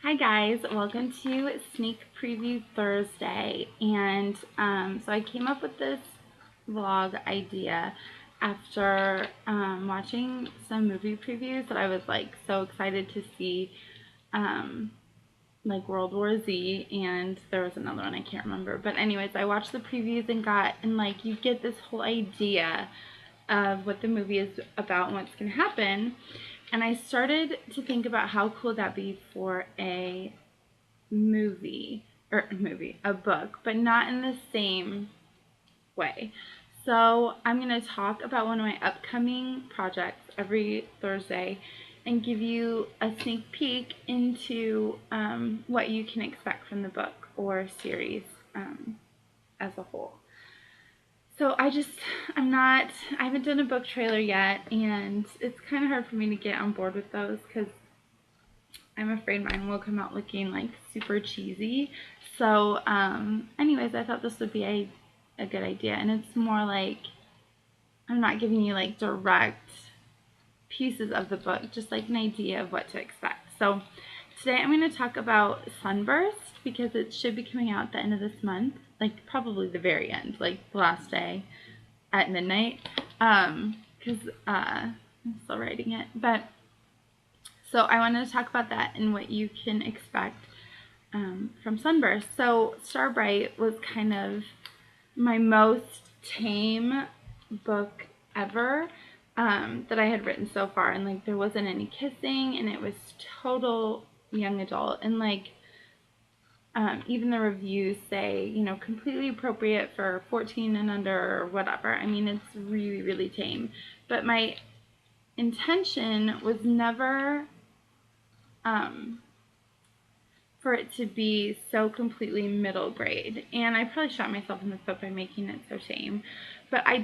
Hi guys, welcome to Sneak Preview Thursday. And so I came up with this vlog idea after watching some movie previews that I was like so excited to see, like World War Z, and there was another one I can't remember. But anyways, I watched the previews and like you get this whole idea of what the movie is about and what's going to happen. And I started to think about how cool that'd be for a a book, but not in the same way. So I'm going to talk about one of my upcoming projects every Thursday and give you a sneak peek into what you can expect from the book or series as a whole. So I haven't done a book trailer yet, and it's kind of hard for me to get on board with those because I'm afraid mine will come out looking like super cheesy. So, anyways, I thought this would be a good idea. And it's more like I'm not giving you like direct pieces of the book, just like an idea of what to expect. So, today I'm going to talk about Sunburst because it should be coming out at the end of this month, like probably the very end, like the last day at midnight, because I'm still writing it. But so I wanted to talk about that and what you can expect from Sunburst. So Starbright was kind of my most tame book ever that I had written so far, and like there wasn't any kissing, and it was total young adult, and like even the reviews say, completely appropriate for 14 and under or whatever. I mean, it's really, really tame. But my intention was never for it to be so completely middle grade. And I probably shot myself in the foot by making it so tame. But I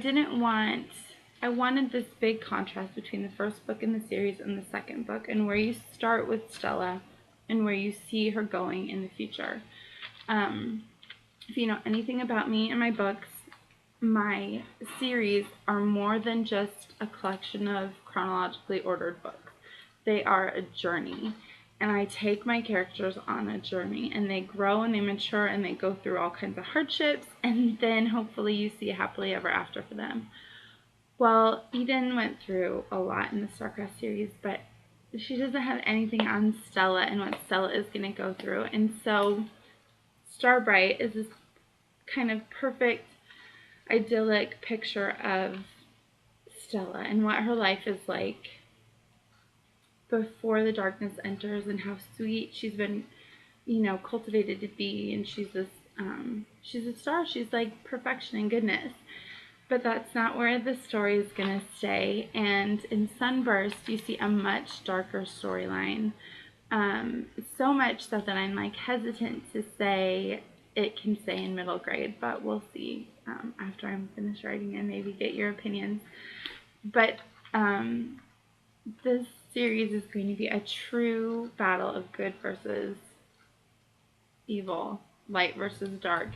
wanted this big contrast between the first book in the series and the second book, and where you start with Stella and where you see her going in the future. If you know anything about me and my books, my series are more than just a collection of chronologically ordered books. They are a journey. And I take my characters on a journey, and they grow and they mature and they go through all kinds of hardships, and then hopefully you see a happily ever after for them. Well, Eden went through a lot in the StarCraft series, but she doesn't have anything on Stella and what Stella is going to go through. And so Starbright is this kind of perfect, idyllic picture of Stella and what her life is like before the darkness enters, and how sweet she's been, cultivated to be. And she's a star. She's like perfection and goodness. But that's not where the story is going to stay. And in Sunburst, you see a much darker storyline. So much so that I'm like hesitant to say it can stay in middle grade, but we'll see after I'm finished writing and maybe get your opinions. But this series is going to be a true battle of good versus evil, light versus dark.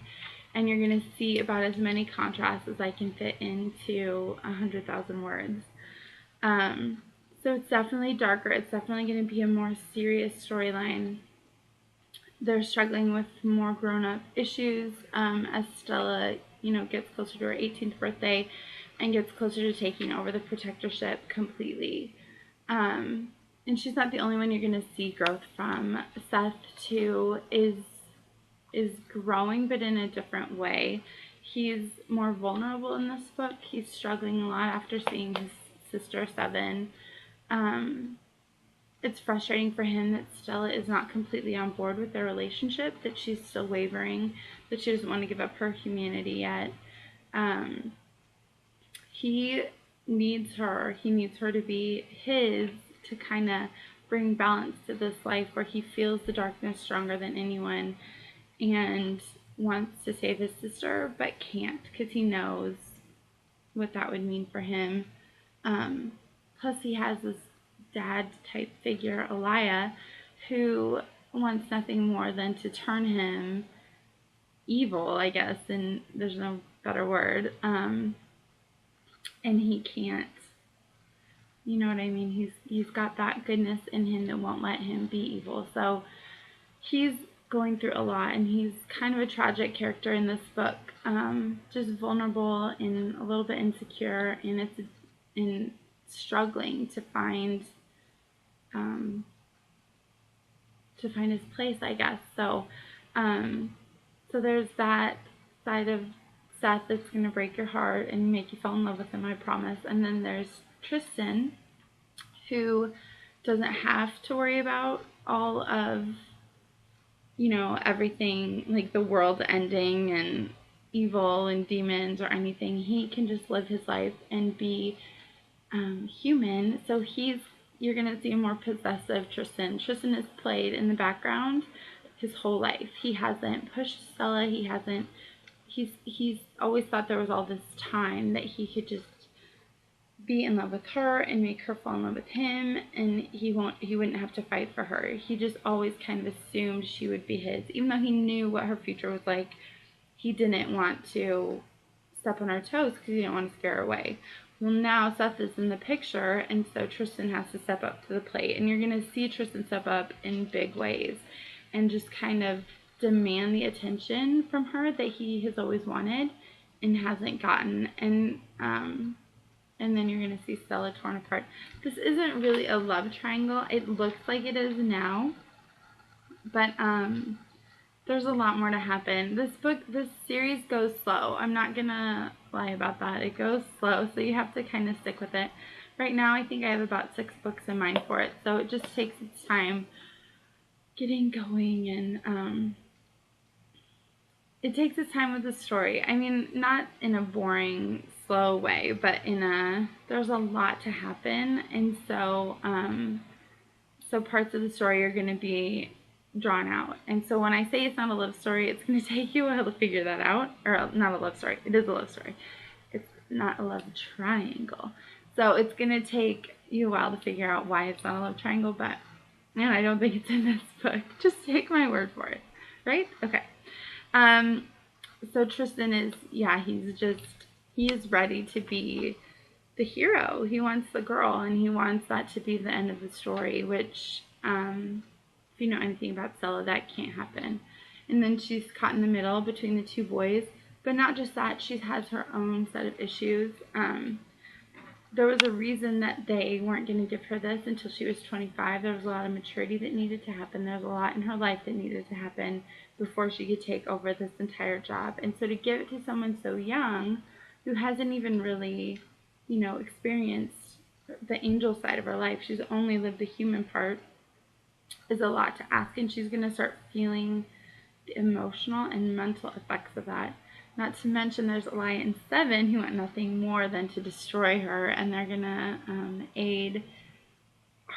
And you're going to see about as many contrasts as I can fit into 100,000 words. So it's definitely darker. It's definitely going to be a more serious storyline. They're struggling with more grown-up issues as Stella, gets closer to her 18th birthday and gets closer to taking over the protectorship completely. And she's not the only one you're going to see growth from. Seth, too, is growing, but in a different way. He's more vulnerable in this book. He's struggling a lot after seeing his sister Seven. It's frustrating for him that Stella is not completely on board with their relationship, that she's still wavering, that she doesn't want to give up her humanity yet. He needs her. He needs her to be his, to kind of bring balance to this life where he feels the darkness stronger than anyone and wants to save his sister but can't because he knows what that would mean for him. Plus he has this dad type figure, Elia, who wants nothing more than to turn him evil, I guess, and there's no better word. And he can't, you know what I mean? He's got that goodness in him that won't let him be evil. So he's going through a lot, and he's kind of a tragic character in this book, just vulnerable and a little bit insecure, and it's in struggling um, to find his place, I guess. So there's that side of Seth that's going to break your heart and make you fall in love with him, I promise. And then there's Tristan, who doesn't have to worry about all of, everything, like the world ending and evil and demons or anything. He can just live his life and be human. So you're going to see a more possessive Tristan. Tristan is played in the background his whole life. He hasn't pushed Stella. He's always thought there was all this time that he could just be in love with her and make her fall in love with him, and he wouldn't have to fight for her. He just always kind of assumed she would be his, even though he knew what her future was like. He didn't want to step on her toes because he didn't want to scare her away. Well, now Seth is in the picture, and so Tristan has to step up to the plate, and you're going to see Tristan step up in big ways and just kind of demand the attention from her that he has always wanted and hasn't gotten. And then you're going to see Stella torn apart. This isn't really a love triangle. It looks like it is now, but there's a lot more to happen. This series goes slow. I'm not going to lie about that. It goes slow, so you have to kind of stick with it. Right now, I think I have about 6 books in mind for it, so it just takes its time getting going, and it takes its time with the story. I mean, not in a boring, slow way, but there's a lot to happen, and so parts of the story are going to be drawn out. And so when I say it's not a love story, it's going to take you a while to figure that out. Or not a love story. It is a love story. It's not a love triangle. So it's going to take you a while to figure out why it's not a love triangle, but I don't think it's in this book. Just take my word for it. Right? Okay. So Tristan is, he is ready to be the hero. He wants the girl, and he wants that to be the end of the story, which, if you know anything about Stella, that can't happen. And then she's caught in the middle between the two boys, but not just that, she has her own set of issues. There was a reason that they weren't going to give her this until she was 25. There was a lot of maturity that needed to happen. There was a lot in her life that needed to happen before she could take over this entire job. And so to give it to someone so young, who hasn't even really, experienced the angel side of her life, she's only lived the human part, is a lot to ask. And she's going to start feeling the emotional and mental effects of that. Not to mention there's Elia and Seven, who want nothing more than to destroy her, and they're going to aid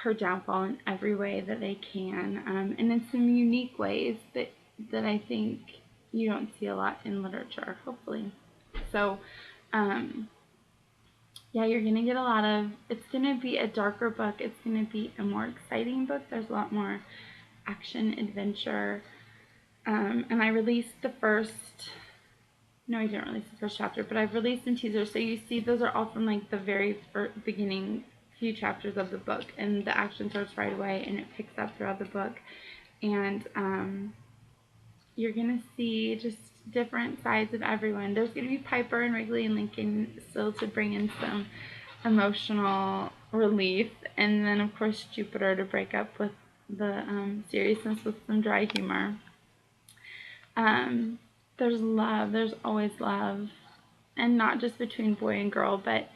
her downfall in every way that they can, and in some unique ways that I think you don't see a lot in literature, hopefully. So, you're going to get it's going to be a darker book. It's going to be a more exciting book. There's a lot more action, adventure, and I released the first... No, I didn't release the first chapter, but I've released some teasers. So you see those are all from like the very beginning few chapters of the book, and the action starts right away, and it picks up throughout the book. And you're going to see just different sides of everyone. There's going to be Piper and Wrigley and Lincoln still to bring in some emotional relief. And then, of course, Jupiter to break up with the seriousness with some dry humor. There's love. There's always love. And not just between boy and girl, but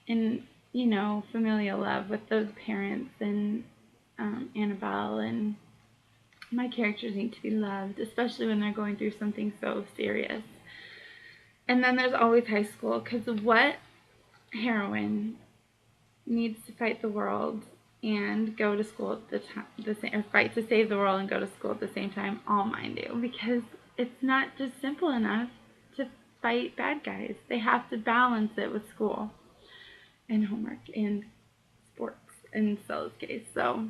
in, familial love with those parents and Annabelle. And my characters need to be loved, especially when they're going through something so serious. And then there's always high school, because what heroine needs to fight the world and go to school at the same, or fight to save the world and go to school at the same time? All mine do, because it's not just simple enough to fight bad guys. They have to balance it with school and homework and sports in Stella's case. So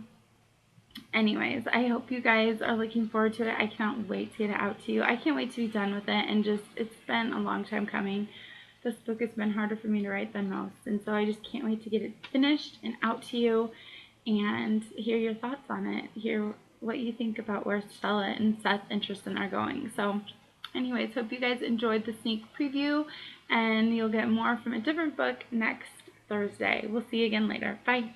anyways, I hope you guys are looking forward to it. I cannot wait to get it out to you. I can't wait to be done with it, and it's been a long time coming. This book has been harder for me to write than most, and so I just can't wait to get it finished and out to you and hear your thoughts on it. Hear what you think about where Stella and Seth Intereston are going. So anyways, hope you guys enjoyed the sneak preview, and you'll get more from a different book next Thursday. We'll see you again later. Bye.